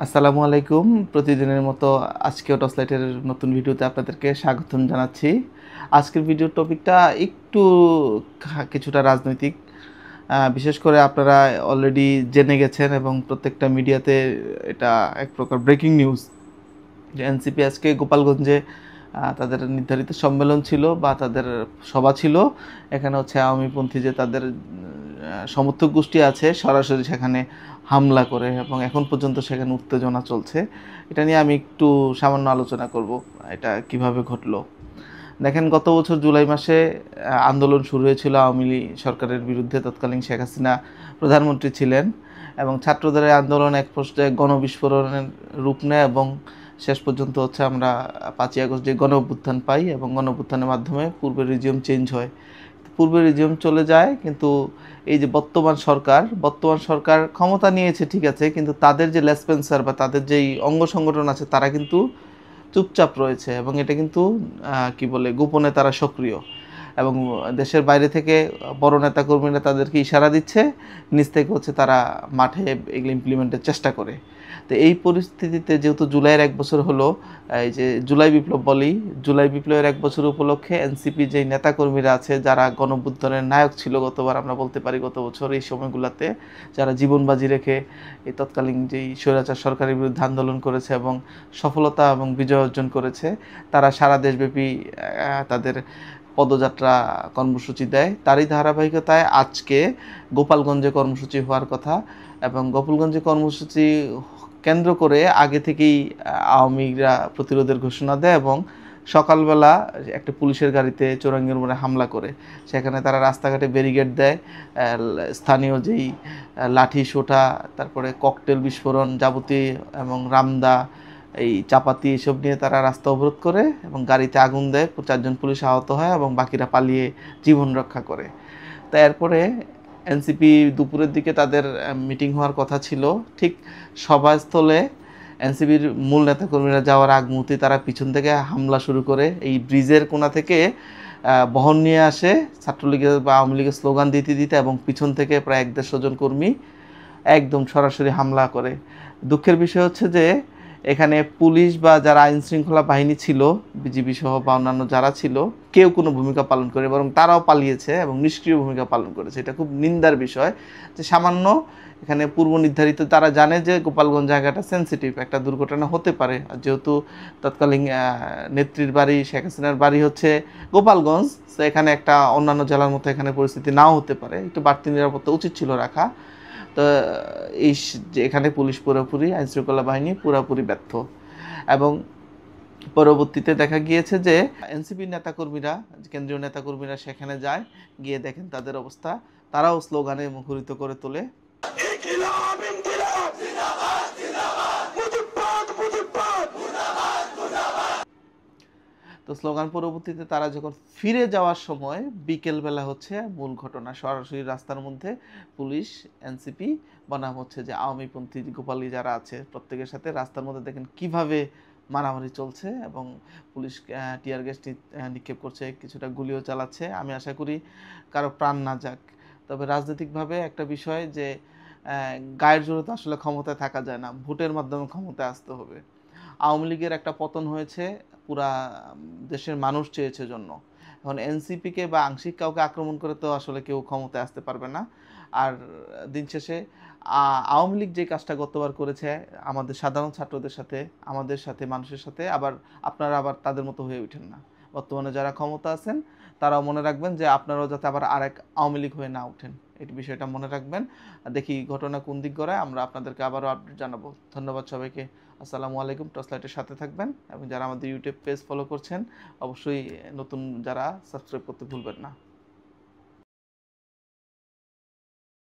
আসসালামু আলাইকুম। প্রতিদিনের মতো আজকেও টসলাইটের নতুন ভিডিওতে আপনাদেরকে স্বাগতম জানাচ্ছি। আজকের ভিডিওর টপিকটা একটু কিছুটা রাজনৈতিক, বিশেষ করে আপনারা অলরেডি জেনে গেছেন এবং প্রত্যেকটা মিডিয়াতে এটা এক প্রকার ব্রেকিং নিউজ যে এনসিপি আজকে গোপালগঞ্জে তাদের নির্ধারিত সম্মেলন ছিল বা তাদের সভা ছিল। এখানে হচ্ছে আওয়ামীপন্থী যে তাদের সমর্থক গোষ্ঠী আছে সরাসরি সেখানে হামলা করে এবং এখন পর্যন্ত সেখানে উত্তেজনা চলছে। এটা নিয়ে আমি একটু সামান্য আলোচনা করব, এটা কিভাবে ঘটলো। দেখেন, গত বছর জুলাই মাসে আন্দোলন শুরু হয়েছিল আওয়ামী লীগ সরকারের বিরুদ্ধে। তৎকালীন শেখ হাসিনা প্রধানমন্ত্রী ছিলেন এবং ছাত্রদের আন্দোলন এক পর্যায়ে গণবিস্ফোরণের রূপ নেয় এবং শেষ পর্যন্ত হচ্ছে আমরা 5ই আগস্ট যে গণ অভ্যুত্থান পাই এবং গণ অভ্যুত্থানের মাধ্যমে পূর্বের রিজিউম চেঞ্জ হয়। পূর্বের রিজিউম চলে যায়, কিন্তু এই যে বর্তমান সরকার ক্ষমতা নিয়েছে ঠিক আছে, কিন্তু তাদের যে লেসপেন্সার বা তাদের যেই অঙ্গ সংগঠন আছে তারা কিন্তু চুপচাপ রয়েছে এবং এটা কিন্তু কি বলে গোপনে তারা সক্রিয় এবং দেশের বাইরে থেকে বড় নেতাকর্মীরা তাদেরকে ইশারা দিচ্ছে, নিচ থেকে হচ্ছে তারা মাঠে এগুলো ইমপ্লিমেন্টের চেষ্টা করে। তো এই পরিস্থিতিতে যেহেতু জুলাইয়ের 1 বছর হলো, এই যে জুলাই বিপ্লব বলি, জুলাই বিপ্লবের 1 বছর উপলক্ষে এনসিপি যেই নেতাকর্মীরা আছে যারা গণঅভ্যুত্থানের নায়ক ছিল গতবার, আমরা বলতে পারি গত বছর এই সময়গুলোতে যারা জীবন বাজি রেখে এই তৎকালীন যেই স্বৈরাচার সরকারের বিরুদ্ধে আন্দোলন করেছে এবং সফলতা এবং বিজয় অর্জন করেছে, তারা সারা দেশব্যাপী তাদের পদযাত্রা কর্মসূচি দেয়। তারই ধারাবাহিকতায় আজকে গোপালগঞ্জে কর্মসূচি হওয়ার কথা এবং গোপালগঞ্জে কর্মসূচি কেন্দ্র করে আগে থেকেই আওয়ামীরা প্রতিরোধের ঘোষণা দেয় এবং সকালবেলা একটা পুলিশের গাড়িতে চোরাঙ্গীর মোড়ে হামলা করে সেখানে তারা রাস্তাঘাটে ব্যারিকেড দেয়। স্থানীয় যেই লাঠি সোঁটা, তারপরে ককটেল বিস্ফোরণ যাবতীয় এবং রামদা, এই চাপাতি এসব নিয়ে তারা রাস্তা অবরোধ করে এবং গাড়িতে আগুন দেয়। 4জন পুলিশ আহত হয় এবং বাকিরা পালিয়ে জীবন রক্ষা করে। তা এরপরে এনসিপি দুপুরের দিকে তাদের মিটিং হওয়ার কথা ছিল। ঠিক সভাস্থলে এনসিপির মূল নেতাকর্মীরা যাওয়ার আগ মুহূর্তে তারা পিছন থেকে হামলা শুরু করে এই ব্রিজের কোণা থেকে বহন নিয়ে আসে ছাত্রলীগের বা আওয়ামী লীগের স্লোগান দিতে দিতে এবং পিছন থেকে প্রায় 150 জন কর্মী একদম সরাসরি হামলা করে। দুঃখের বিষয় হচ্ছে যে এখানে পুলিশ বা যারা আইন শৃঙ্খলা বাহিনী ছিল, বিজিবি সহ বা অন্যান্য যারা ছিল, কেউ কোনো ভূমিকা পালন করে বরং তারাও পালিয়েছে এবং নিষ্ক্রিয় ভূমিকা পালন করেছে। এটা খুব নিন্দার বিষয় যে সামান্য এখানে পূর্ব নির্ধারিত, তারা জানে যে গোপালগঞ্জ জায়গাটা সেন্সিটিভ, একটা দুর্ঘটনা হতে পারে। আর যেহেতু তৎকালীন নেত্রীর বাড়ি শেখ হাসিনার বাড়ি হচ্ছে গোপালগঞ্জ, তো এখানে একটা অন্যান্য জেলার মতো এখানে পরিস্থিতি নাও হতে পারে, একটু বাড়তি নিরাপত্তা উচিত ছিল রাখা। তো এই যে এখানে পুলিশ পুরোপুরি, আইনশৃঙ্খলা বাহিনী পুরোপুরি ব্যর্থ এবং পরবর্তীতে দেখা গিয়েছে যে এনসিপির নেতাকর্মীরা, কেন্দ্রীয় নেতাকর্মীরা সেখানে যায়, গিয়ে দেখেন তাদের অবস্থা, তারাও স্লোগানে মুখরিত করে তোলে। তো স্লোগান পরবর্তীতে তারা যখন ফিরে যাওয়ার সময় বিকেলবেলা হচ্ছে মূল ঘটনা, সরাসরি রাস্তার মধ্যে পুলিশ, এনসিপি বনাম হচ্ছে যে আওয়ামীপন্থী গোপালী যারা আছে প্রত্যেকের সাথে রাস্তার মধ্যে দেখেন কিভাবে মারামারি চলছে এবং পুলিশ টিয়ার গ্যাস নিক্ষেপ করছে, কিছুটা গুলিও চালাচ্ছে। আমি আশা করি কারো প্রাণ না যাক। তবে রাজনৈতিকভাবে একটা বিষয় যে গায়ের জোরে তো আসলে ক্ষমতায় থাকা যায় না, ভোটের মাধ্যমে ক্ষমতায় আসতে হবে। আওয়ামী লীগের একটা পতন হয়েছে, পুরা দেশের মানুষ চেয়েছে জন্য। এখন এনসিপিকে বা আংশিক কাউকে আক্রমণ করে তো আসলে কেউ ক্ষমতায় আসতে পারবে না। আর দিন শেষে আওয়ামী লীগ যে কাজটা গতবার করেছে আমাদের সাধারণ ছাত্রদের সাথে, আমাদের সাথে, মানুষের সাথে, আপনারা আবার তাদের মতো হয়ে ওঠেন না। বর্তমানে যারা ক্ষমতা আছেন তারাও মনে রাখবেন যে আপনারাও যাতে আবার আরেক আওয়ামী লীগ হয়ে না ওঠেন, এই বিষয়টা মনে রাখবেন। দেখি ঘটনা কোন দিক গড়ায়, আমরা আপনাদেরকে আবারও আপডেট জানাবো। ধন্যবাদ সবাইকে। আসসালামু আলাইকুম। টসলাইটের সাথে থাকবেন এবং যারা আমাদের ইউটিউব পেজ ফলো করছেন অবশ্যই নতুন যারা সাবস্ক্রাইব করতে ভুলবেন না।